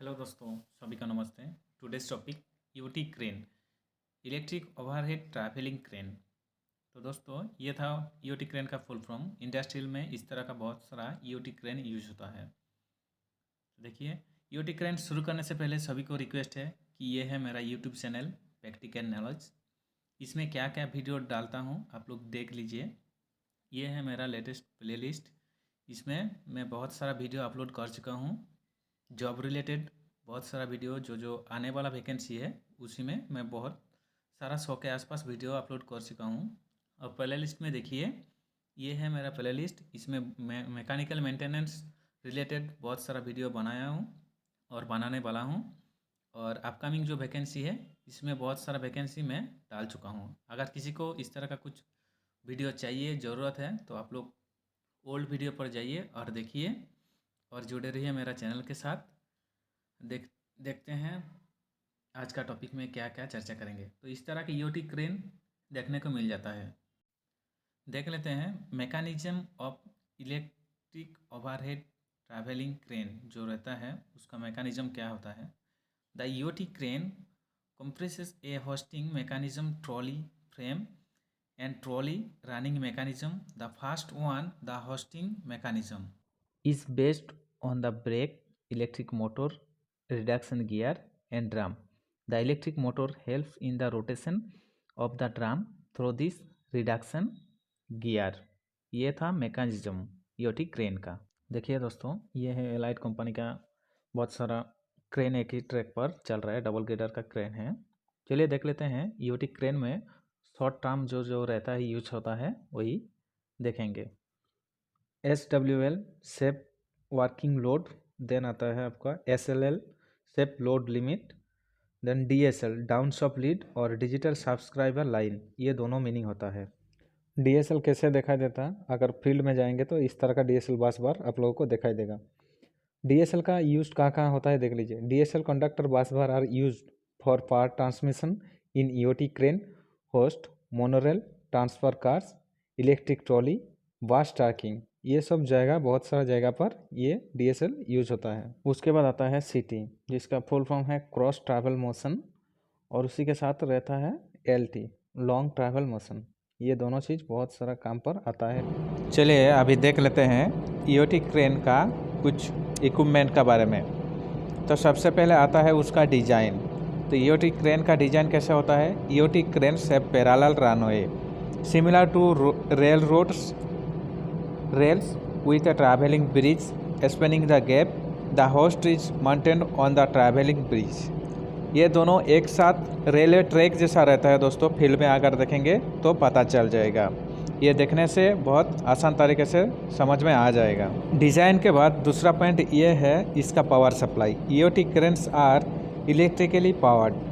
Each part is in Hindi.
हेलो दोस्तों, सभी का नमस्ते। Today's topic EOT crane, electric overhead travelling crane. तो दोस्तों, ये था ईओटी क्रेन का फुल फॉर्म। इंडस्ट्रियल में इस तरह का बहुत सारा ईओटी क्रेन यूज होता है। तो देखिए, ईओटी क्रेन शुरू करने से पहले सभी को रिक्वेस्ट है कि ये है मेरा यूट्यूब चैनल प्रैक्टिकल नॉलेज। इसमें क्या क्या वीडियो डालता हूँ आप लोग देख लीजिए। ये है मेरा लेटेस्ट प्लेलिस्ट। इसमें मैं बहुत सारा वीडियो अपलोड कर चुका हूँ। जॉब रिलेटेड बहुत सारा वीडियो जो आने वाला वैकेंसी है उसी में मैं बहुत सारा 100 के आसपास वीडियो अपलोड कर चुका हूँ। और प्ले लिस्ट में देखिए, ये है मेरा प्ले लिस्ट। इसमें मैं मैकेनिकल मेंटेनेंस रिलेटेड बहुत सारा वीडियो बनाया हूँ और बनाने वाला हूँ। और अपकमिंग जो वैकेंसी है इसमें बहुत सारा वैकेंसी मैं डाल चुका हूँ। अगर किसी को इस तरह का कुछ वीडियो चाहिए, ज़रूरत है, तो आप लोग ओल्ड वीडियो पर जाइए और देखिए और जुड़े रहिए मेरा चैनल के साथ। देखते हैं आज का टॉपिक में क्या क्या चर्चा करेंगे। तो इस तरह की ईओटी क्रेन देखने को मिल जाता है। देख लेते हैं mechanism of electric overhead travelling crane जो रहता है उसका मैकेनिज्म क्या होता है। The EOT crane comprises a hosting mechanism, trolley frame and trolley running mechanism. The first one, the hosting mechanism, is based on the brake, electric motor, reduction gear and drum. The electric motor helps in the rotation of the drum through this reduction gear. ये था मैकेनिज्म ईओटी क्रेन का। देखिए दोस्तों, ये है एलाइट कंपनी का बहुत सारा क्रेन एक ही ट्रैक पर चल रहा है, डबल गियर का क्रेन है। चलिए देख लेते हैं ईओटी क्रेन में शॉर्ट टर्म जो रहता है यूज होता है वही देखेंगे। SWL safe working load, then आता है आपका SLL safe load limit, then DSL down shop lead और डिजिटल सब्सक्राइबर लाइन। ये दोनों मीनिंग होता है। DSL कैसे दिखाई देता है, अगर फील्ड में जाएंगे तो इस तरह का DSL बस बार आप लोगों को दिखाई देगा। DSL का यूज कहाँ कहाँ होता है देख लीजिए। DSL conductor bus bar are use for power transmission in EOT crane, hoist, monorail, transfer cars, electric trolley, bus tracking, ये सब जगह, बहुत सारा जगह पर ये DSL यूज होता है। उसके बाद आता है CT जिसका फुल फॉर्म है क्रॉस ट्रैवल मोशन, और उसी के साथ रहता है LT लॉन्ग ट्रैवल मोशन। ये दोनों चीज़ बहुत सारा काम पर आता है। चलिए अभी देख लेते हैं ईओटी क्रेन का कुछ इक्विपमेंट का बारे में। तो सबसे पहले आता है उसका डिज़ाइन। तो ईओटी क्रेन का डिज़ाइन कैसे होता है। ईओटी क्रेन से parallel runway similar to railroads rails with a traveling bridge spanning the gap. The host is maintained on the traveling bridge. ये दोनों एक साथ रेलवे ट्रैक जैसा रहता है दोस्तों। फील्ड में अगर देखेंगे तो पता चल जाएगा। ये देखने से बहुत आसान तरीके से समझ में आ जाएगा। डिज़ाइन के बाद दूसरा पॉइंट ये है इसका power supply. EOT cranes are electrically powered.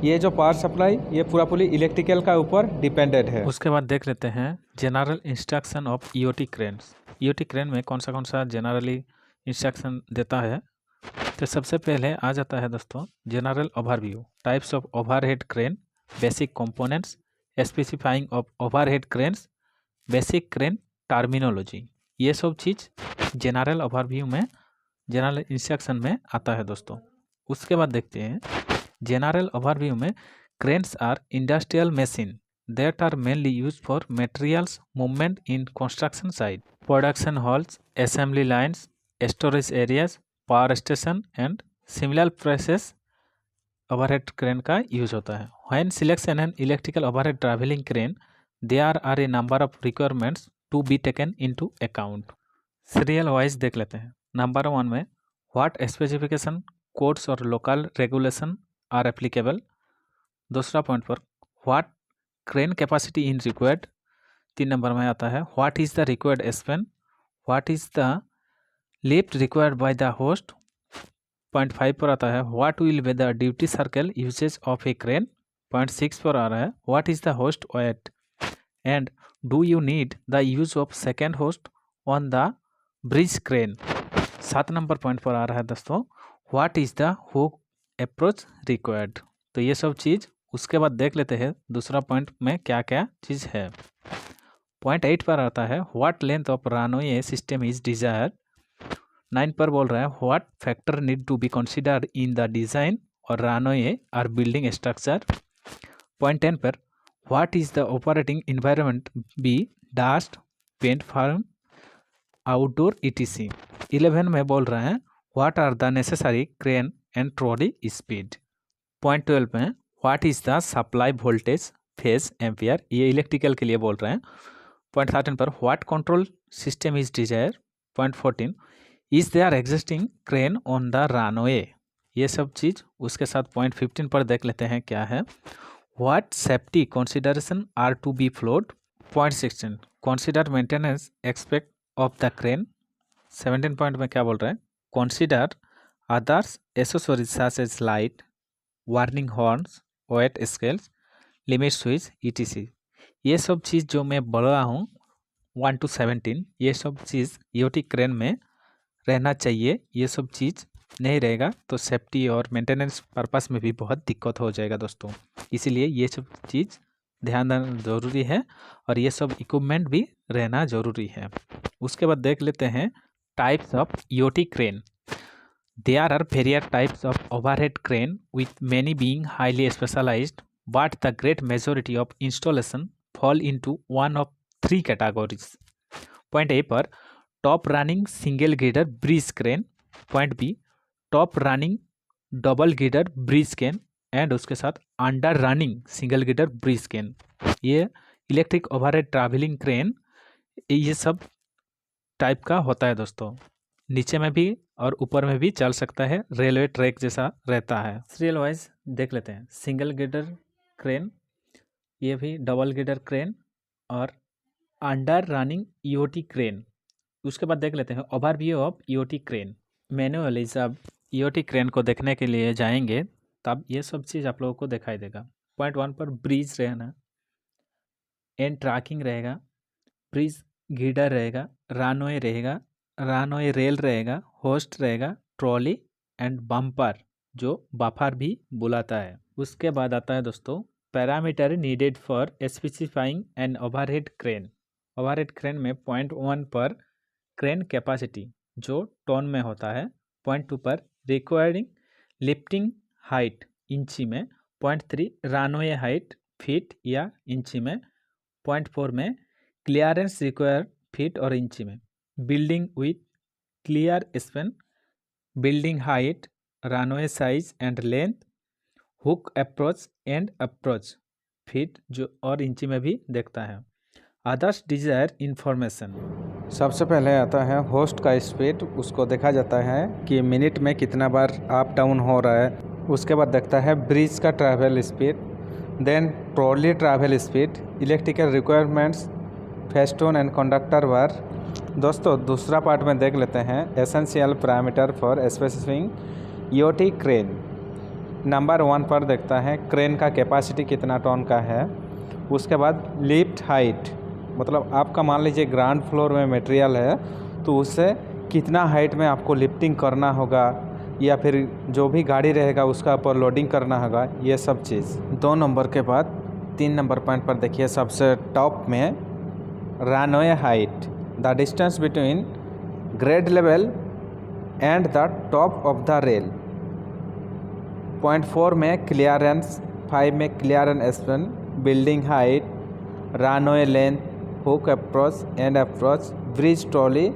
ये जो पावर सप्लाई ये पूरा पूरी इलेक्ट्रिकल का ऊपर डिपेंडेंट है। उसके बाद देख लेते हैं general instruction of EOT cranes. EOT crane में कौन सा जनरली इंस्ट्रक्शन देता है। तो सबसे पहले आ जाता है दोस्तों general overview, types of overhead crane, basic components, specifying of overhead cranes, basic crane terminology. ये सब चीज़ जनरल ओवरव्यू में, जनरल इंस्ट्रक्शन में आता है दोस्तों। उसके बाद देखते हैं जनरल ओवरव्यू में cranes are industrial machine that are mainly used for materials movement in construction site, production halls, assembly lines, storage areas, power station and similar places overhead crane का यूज होता है। When selection an electrical overhead traveling crane, there are a number of requirements to be taken into account. Serial wise देख लेते हैं। नंबर 1 में व्हाट स्पेसिफिकेशन, कोड्स और लोकल रेगुलेशन आर एप्लीकेबल। दूसरा पॉइंट पर what crane capacity in required. 3 नंबर में आता है what is the required span, what is the lift required by the hoist. Point 5 पर आता है what will be the duty circle usages of a crane. Point 6 पर आ रहा है what is the host weight and do you need the use of second hoist on the bridge crane. 7 number point पर आ रहा है दोस्तों what is the hook approach required. तो ये सब चीज़ उसके बाद देख लेते हैं दूसरा पॉइंट में क्या क्या चीज़ है। पॉइंट 8 पर आता है what length of runway system is desired. 9 पर बोल रहे हैं what factor need to be considered in the design और रनवे और बिल्डिंग स्ट्रक्चर। पॉइंट 10 पर what is the operating environment be dust paint form outdoor ETC। 11 में बोल रहे हैं what are the necessary crane and trolley speed. Point 12 में what is the supply voltage phase ampere, ये इलेक्ट्रिकल के लिए बोल रहे हैं। पॉइंट 13 पर what control system is desire. Point 14 is their existing crane on the runway, ये सब चीज़ उसके साथ। पॉइंट 15 पर देख लेते हैं क्या है, what safety consideration are to be followed. Point 16 consider maintenance expect of the crane. 17 point में क्या बोल रहे हैं, consider others accessories such as light, warning horns, weight scales, limit switch ETC। ये सब चीज़ जो मैं बोल रहा हूँ 1 to 17, ये सब चीज़ EOT क्रेन में रहना चाहिए। ये सब चीज़ नहीं रहेगा तो सेफ्टी और मेंटेनेंस पर्पस में भी बहुत दिक्कत हो जाएगा दोस्तों, इसीलिए ये सब चीज़ ध्यान देना ज़रूरी है और ये सब इक्विपमेंट भी रहना ज़रूरी है। उसके बाद देख लेते हैं types of EOT crane. There are various types of overhead crane with many being highly specialized, but the great majority of installation fall into one of three categories. Point A पर top running single girder bridge crane, point B top running double girder bridge crane and उसके साथ under running single girder bridge crane. ये इलेक्ट्रिक ओवरहेड ट्रैवलिंग क्रेन ये सब टाइप का होता है दोस्तों, नीचे में भी और ऊपर में भी चल सकता है, रेलवे ट्रैक जैसा रहता है। सीरियल वाइज देख लेते हैं, सिंगल गिडर क्रेन, ये भी डबल गिडर क्रेन और अंडर रनिंग EOT क्रेन। उसके बाद देख लेते हैं overview of EOT crane. Manually जब EOT क्रेन को देखने के लिए जाएंगे तब ये सब चीज़ आप लोगों को दिखाई देगा। पॉइंट 1 पर ब्रिज रहना, एंड ट्रैकिंग रहेगा, ब्रिज गिडर रहेगा, रनवे रहेगा, रनवे रेल रहेगा, होस्ट रहेगा, ट्रॉली एंड बम्पर जो बफर भी बुलाता है। उसके बाद आता है दोस्तों parameter needed for specifying an overhead crane. Overhead crane में पॉइंट 1 पर क्रेन कैपेसिटी जो टन में होता है, पॉइंट 2 पर रिक्वायरिंग लिफ्टिंग हाइट इंची में, पॉइंट 3 रनवे हाइट फीट या इंची में, पॉइंट 4 में क्लियरेंस रिक्वायर फीट और इंची में, building with clear Spain, building height, runway size and length, hook approach and approach feet जो और इंची में भी देखता है। अदर्स डिजायर इंफॉर्मेशन, सबसे पहले आता है होस्ट का स्पीड, उसको देखा जाता है कि मिनट में कितना बार अप डाउन हो रहा है। उसके बाद देखता है ब्रिज का travel speed, then trolley travel speed, electrical requirements, festoon and conductor bar. दोस्तों दूसरा पार्ट में देख लेते हैं essential parameter for specifying EOT crane. Number 1 पर देखता है क्रेन का कैपेसिटी कितना टन का है। उसके बाद लिफ्ट हाइट, मतलब आपका मान लीजिए ग्राउंड फ्लोर में मटेरियल है तो उससे कितना हाइट में आपको लिफ्टिंग करना होगा या फिर जो भी गाड़ी रहेगा उसका ऊपर लोडिंग करना होगा, ये सब चीज़। 2 नंबर के बाद 3 नंबर पॉइंट पर देखिए सबसे टॉप में runway height, the distance between grade level and the top of the rail. Point 4 में क्लियरेंस, 5 में clearance Spain, building height, runway length, hook approach and approach, bridge trolley.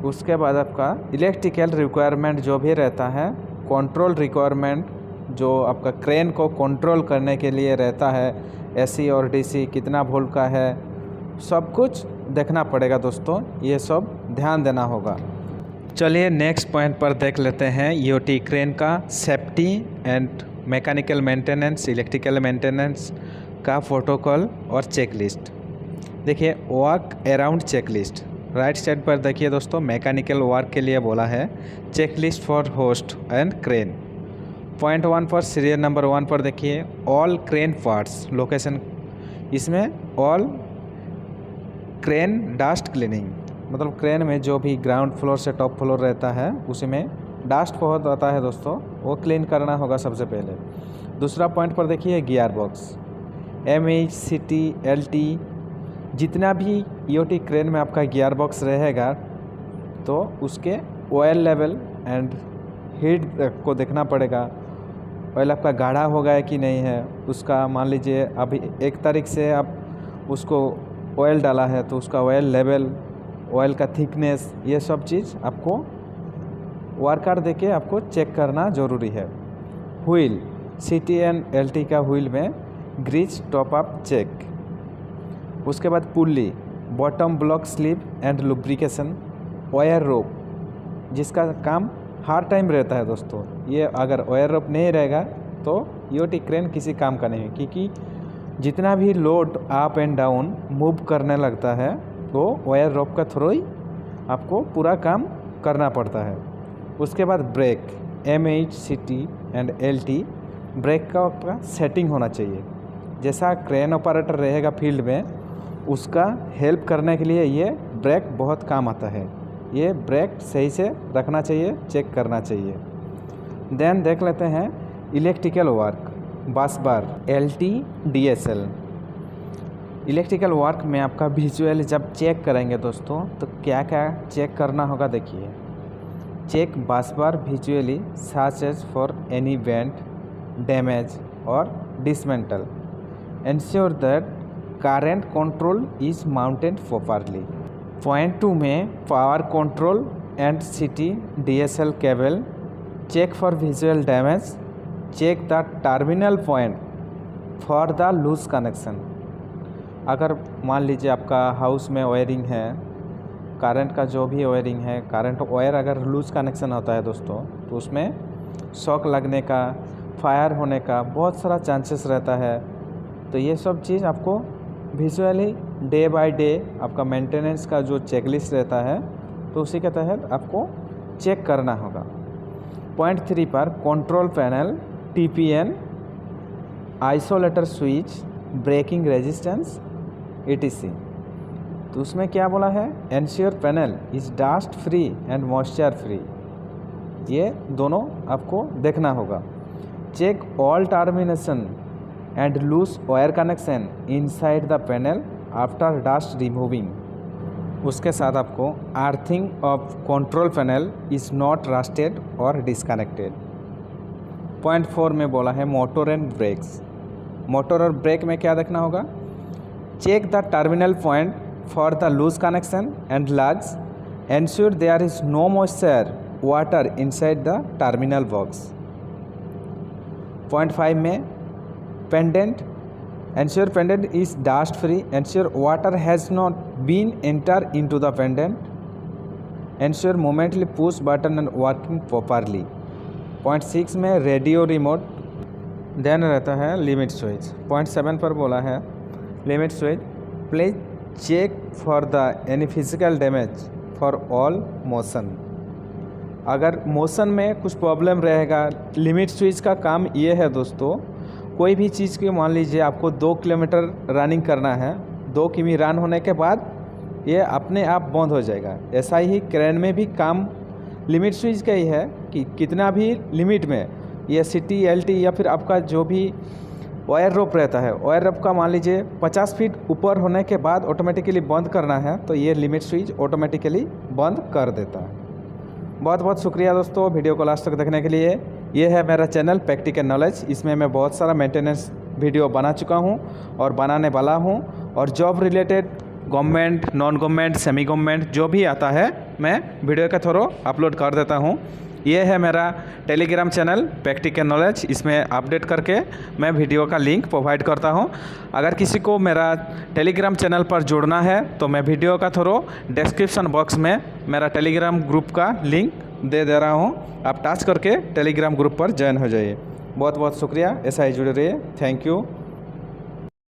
उसके बाद आपका इलेक्ट्रिकल रिक्वायरमेंट जो भी रहता है, कंट्रोल रिक्वायरमेंट जो आपका क्रेन को कंट्रोल करने के लिए रहता है, AC और DC कितना वोल्ट का है, सब कुछ देखना पड़ेगा दोस्तों, ये सब ध्यान देना होगा। चलिए नेक्स्ट पॉइंट पर देख लेते हैं EOT क्रेन का safety and mechanical maintenance, electrical maintenance का प्रोटोकॉल और चेकलिस्ट। देखिए work around checklist, right side पर देखिए दोस्तों मैकेनिकल वर्क के लिए बोला है checklist for host and crane. Point 1 पर सीरियल नंबर 1 पर देखिए ऑल क्रेन पार्ट्स लोकेशन, इसमें ऑल क्रेन डस्ट क्लीनिंग, मतलब क्रेन में जो भी ग्राउंड फ्लोर से टॉप फ्लोर रहता है उसी में डस्ट बहुत आता है दोस्तों, वो क्लीन करना होगा सबसे पहले। दूसरा पॉइंट पर देखिए गियर बॉक्स, MHCT LT जितना भी EOT क्रेन में आपका गियर बॉक्स रहेगा तो उसके ऑयल लेवल एंड हीट को देखना पड़ेगा। ऑयल आपका गाढ़ा हो गया कि नहीं है उसका, मान लीजिए अभी 1 तारीख से आप उसको ऑयल डाला है तो उसका ऑयल लेवल, ऑयल का थिकनेस, ये सब चीज़ आपको वर्कर देके आपको चेक करना ज़रूरी है। व्हील, CT एंड LT का व्हील में ग्रीज टॉप अप चेक। उसके बाद pulley, bottom block sleep and lubrication, wire rope जिसका काम हर टाइम रहता है दोस्तों। ये अगर वायर रोप नहीं रहेगा तो EOT क्रेन किसी काम का नहीं है, क्योंकि जितना भी load up and down move करने लगता है तो वायर रोप का थ्रू ही आपको पूरा काम करना पड़ता है। उसके बाद brake, MH, CT and LT brake का आपका सेटिंग होना चाहिए। जैसा क्रेन ऑपरेटर रहेगा फील्ड में, उसका हेल्प करने के लिए ये ब्रेक बहुत काम आता है। ये ब्रेक सही से रखना चाहिए, चेक करना चाहिए। देन देख लेते हैं इलेक्ट्रिकल वर्क, बस बार, LT, DSL। इलेक्ट्रिकल वर्क में आपका विजुअल जब चेक करेंगे दोस्तों तो क्या क्या चेक करना होगा देखिए। Check bus bar visually such as for any bent, damage और dismantle. Ensure that current control is mounted properly. Point 2 में power control and CT DSL cable. Check for visual damage. Check the terminal point for the loose connection. अगर मान लीजिए आपका हाउस में वायरिंग है, करंट का जो भी वायरिंग है, करंट वायर अगर लूज कनेक्शन होता है दोस्तों तो उसमें शॉक लगने का, फायर होने का बहुत सारा चांसेस रहता है। तो ये सब चीज़ आपको विजुअली डे बाय डे आपका मेंटेनेंस का जो चेकलिस्ट रहता है तो उसी के तहत आपको चेक करना होगा। पॉइंट 3 पर control panel, TPN, isolator switch, braking resistance, ETC। तो उसमें क्या बोला है, ensure panel is dust free and moisture free. ये दोनों आपको देखना होगा। Check all termination and loose wire connection inside the panel after dust removing. उसके साथ आपको earthing of control panel is not rusted और डिस्कनेक्टेड। पॉइंट 4 में बोला है मोटर एंड ब्रेक्स। मोटर और ब्रेक में क्या देखना होगा, check the terminal point for the loose connection and lugs, ensure there is no moisture water inside the terminal box. Point 5 में pendant, ensure pendant is dust free, ensure water has not been enter into the pendant, ensure momentarily push button and working properly. Point 6 में रेडियो रिमोट। देन रहता है लिमिट स्विच। पॉइंट 7 पर बोला है limit switch, please check for the any physical damage for all motion. अगर मोशन में कुछ प्रॉब्लम रहेगा, लिमिट स्विच का काम ये है दोस्तों, कोई भी चीज़ की मान लीजिए आपको 2 किलोमीटर रनिंग करना है, 2 किमी रन होने के बाद ये अपने आप बंद हो जाएगा। ऐसा ही क्रेन में भी काम लिमिट स्विच का ही है कि कितना भी लिमिट में ये CT, LT या फिर आपका जो भी वायर रोप रहता है, वायर रोप का मान लीजिए 50 फीट ऊपर होने के बाद ऑटोमेटिकली बंद करना है तो ये लिमिट स्विच ऑटोमेटिकली बंद कर देता है। बहुत बहुत शुक्रिया दोस्तों वीडियो को लास्ट तक देखने के लिए। ये है मेरा चैनल प्रैक्टिकल नॉलेज। इसमें मैं बहुत सारा मेंटेनेंस वीडियो बना चुका हूँ और बनाने वाला हूँ, और job related government, non government, semi government जो भी आता है मैं वीडियो के थ्रू अपलोड कर देता हूँ। ये है मेरा टेलीग्राम चैनल प्रैक्टिकल नॉलेज। इसमें अपडेट करके मैं वीडियो का लिंक प्रोवाइड करता हूं। अगर किसी को मेरा टेलीग्राम चैनल पर जुड़ना है तो मैं वीडियो का थ्रू डिस्क्रिप्शन बॉक्स में मेरा टेलीग्राम ग्रुप का लिंक दे रहा हूं। आप टच करके टेलीग्राम ग्रुप पर ज्वाइन हो जाइए। बहुत बहुत शुक्रिया, ऐसा ही जुड़े रहिए। Thank you.